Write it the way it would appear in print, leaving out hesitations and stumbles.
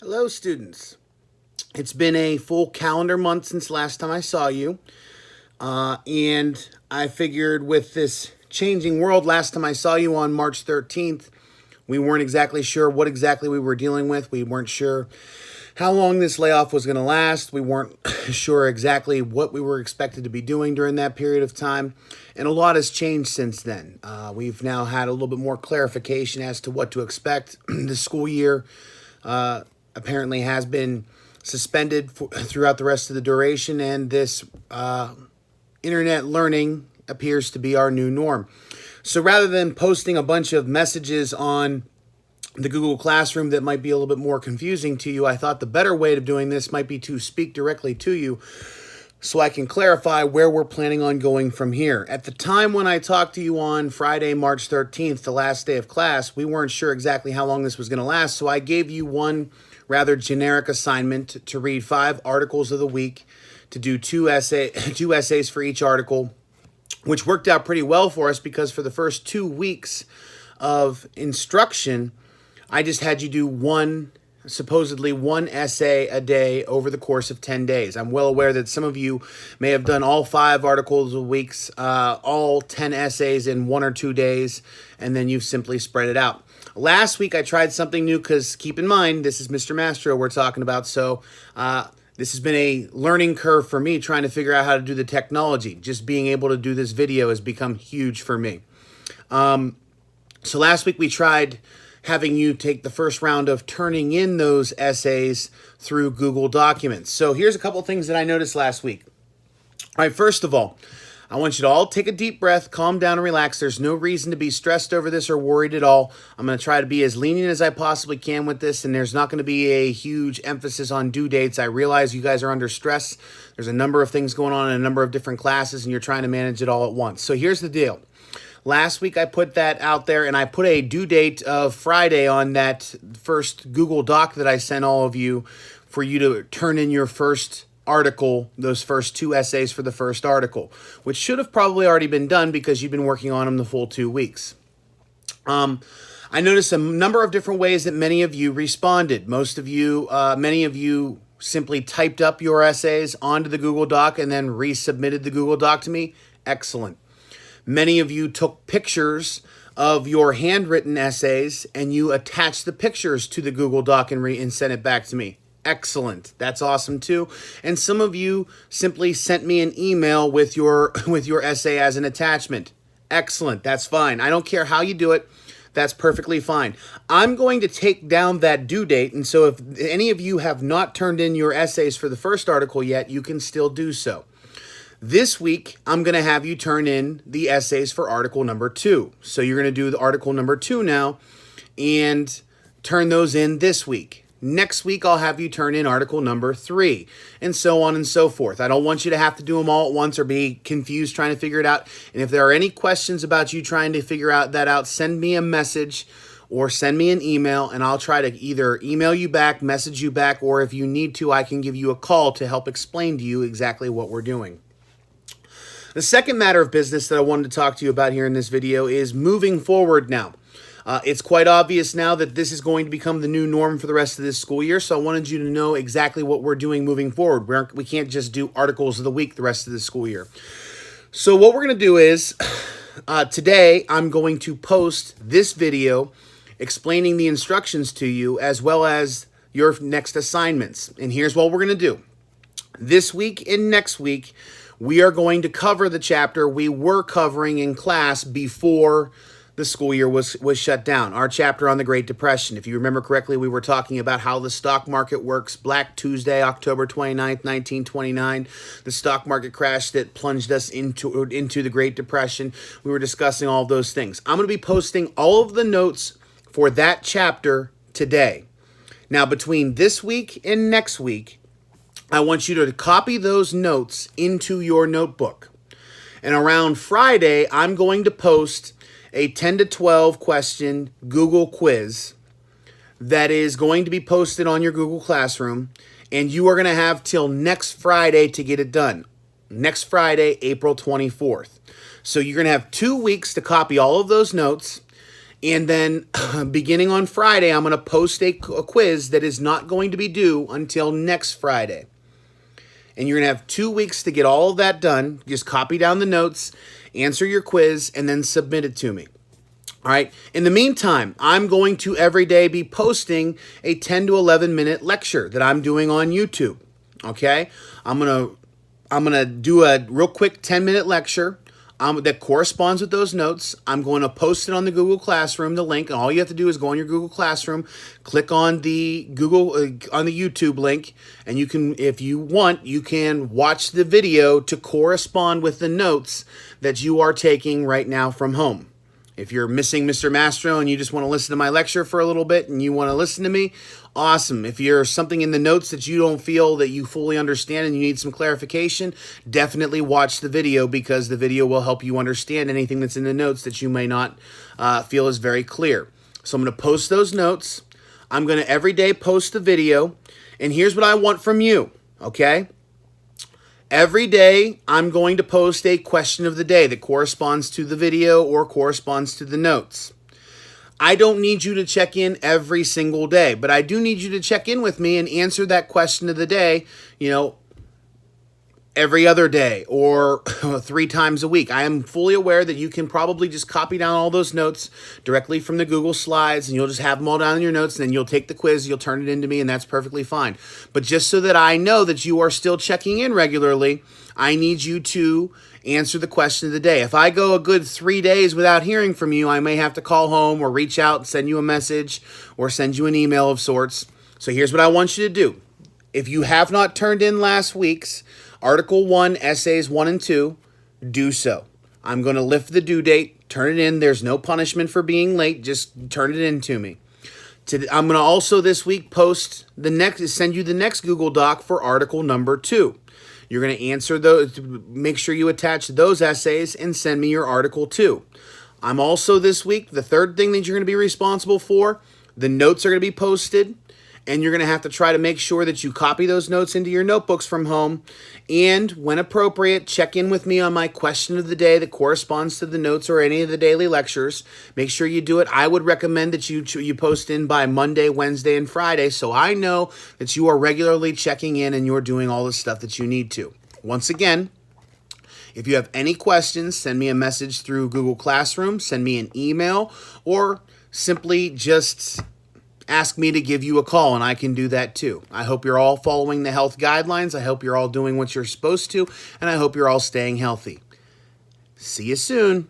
Hello, students. It's been a full calendar month since last time I saw you. And I figured with this changing world, last time I saw you on March 13th, we weren't exactly sure what exactly we were dealing with. We weren't sure how long this layoff was going to last. We weren't sure exactly what we were expected to be doing during that period of time. And a lot has changed since then. We've now had a little bit more clarification as to what to expect. The school year apparently has been suspended throughout the rest of the duration, and this internet learning appears to be our new norm. So rather than posting a bunch of messages on the Google Classroom that might be a little bit more confusing to you, I thought the better way of doing this might be to speak directly to you so I can clarify where we're planning on going from here. At the time when I talked to you on Friday, March 13th, the last day of class, we weren't sure exactly how long this was going to last, so I gave you one rather generic assignment to read 5 articles of the week, to do two essays for each article, which worked out pretty well for us because for the first 2 weeks of instruction, I just had you do supposedly one essay a day over the course of 10 days. I'm well aware that some of you may have done all 5 articles a week, all 10 essays in 1 or 2 days, and then you've simply spread it out. Last week I tried something new because keep in mind, this is Mr. Mastro we're talking about, so this has been a learning curve for me trying to figure out how to do the technology. Just being able to do this video has become huge for me. So last week we tried having you take the first round of turning in those essays through Google Documents. So here's a couple things that I noticed last week. All right, first of all, I want you to all take a deep breath, calm down, and relax. There's no reason to be stressed over this or worried at all. I'm going to try to be as lenient as I possibly can with this, and there's not going to be a huge emphasis on due dates. I realize you guys are under stress. There's a number of things going on in a number of different classes, and you're trying to manage it all at once. So here's the deal. Last week I put that out there, and I put a due date of Friday on that first Google Doc that I sent all of you for you to turn in your first article, those first 2 essays for the first article, which should have probably already been done because you've been working on them the full 2 weeks. I noticed a number of different ways that many of you responded. Many of you simply typed up your essays onto the Google Doc and then resubmitted the Google Doc to me. Excellent. Many of you took pictures of your handwritten essays and you attached the pictures to the Google Doc and sent it back to me. Excellent. That's awesome too. And some of you simply sent me an email with your essay as an attachment. Excellent. That's fine. I don't care how you do it. That's perfectly fine. I'm going to take down that due date, and so if any of you have not turned in your essays for the first article yet, you can still do so. This week, I'm going to have you turn in the essays for article number 2. So you're going to do the article number 2 now and turn those in this week. Next week, I'll have you turn in article number 3, and so on and so forth. I don't want you to have to do them all at once or be confused trying to figure it out. And if there are any questions about you trying to figure that out, send me a message or send me an email, and I'll try to either email you back, message you back, or if you need to, I can give you a call to help explain to you exactly what we're doing. The second matter of business that I wanted to talk to you about here in this video is moving forward now. It's quite obvious now that this is going to become the new norm for the rest of this school year, so I wanted you to know exactly what we're doing moving forward. We can't just do articles of the week the rest of the school year. So what we're going to do is, today I'm going to post this video explaining the instructions to you as well as your next assignments. And here's what we're going to do. This week and next week, we are going to cover the chapter we were covering in class before the school year was shut down. Our chapter on the Great Depression. If you remember correctly, we were talking about how the stock market works. Black Tuesday, October 29th, 1929, the stock market crash that plunged us into the Great Depression. We were discussing all of those things. I'm going to be posting all of the notes for that chapter today. Now, between this week and next week, I want you to copy those notes into your notebook. And around Friday, I'm going to post a 10 to 12 question Google quiz that is going to be posted on your Google Classroom, and you are going to have till next Friday to get it done. Next Friday, April 24th. So you're going to have 2 weeks to copy all of those notes, And then beginning on Friday, I'm going to post a quiz that is not going to be due until next Friday. And you're going to have 2 weeks to get all of that done. Just copy down the notes, answer your quiz, and then submit it to me. All right. In the meantime, I'm going to every day be posting a 10 to 11 minute lecture that I'm doing on YouTube. Okay. I'm going to do a real quick 10-minute lecture that corresponds with those notes. I'm going to post it on the Google Classroom, the link, and all you have to do is go on your Google Classroom, click on the on the YouTube link, and you can, if you want, you can watch the video to correspond with the notes that you are taking right now from home. If you're missing Mr. Mastro and you just want to listen to my lecture for a little bit and you want to listen to me, awesome. If there's something in the notes that you don't feel that you fully understand and you need some clarification, definitely watch the video, because the video will help you understand anything that's in the notes that you may not feel is very clear. So I'm going to post those notes. I'm going to every day post the video. And here's what I want from you, okay? Every day, I'm going to post a question of the day that corresponds to the video or corresponds to the notes. I don't need you to check in every single day, but I do need you to check in with me and answer that question of the day, every other day or 3 times a week. I am fully aware that you can probably just copy down all those notes directly from the Google Slides, and you'll just have them all down in your notes, and then you'll take the quiz, you'll turn it into me, and that's perfectly fine. But just so that I know that you are still checking in regularly, I need you to answer the question of the day. If I go a good 3 days without hearing from you, I may have to call home or reach out and send you a message or send you an email of sorts. So here's what I want you to do. If you have not turned in last week's Article 1, Essays 1 and 2, do so. I'm going to lift the due date, turn it in. There's no punishment for being late. Just turn it in to me. I'm going to also this week send you the next Google Doc for Article number 2. You're going to answer those, make sure you attach those essays and send me your Article 2. I'm also this week, the third thing that you're going to be responsible for, the notes are going to be posted. And you're going to have to try to make sure that you copy those notes into your notebooks from home. And when appropriate, check in with me on my question of the day that corresponds to the notes or any of the daily lectures. Make sure you do it. I would recommend that you post in by Monday, Wednesday, and Friday, so I know that you are regularly checking in and you're doing all the stuff that you need to. Once again, if you have any questions, send me a message through Google Classroom, send me an email, or simply just ask me to give you a call, and I can do that too. I hope you're all following the health guidelines. I hope you're all doing what you're supposed to, and I hope you're all staying healthy. See you soon.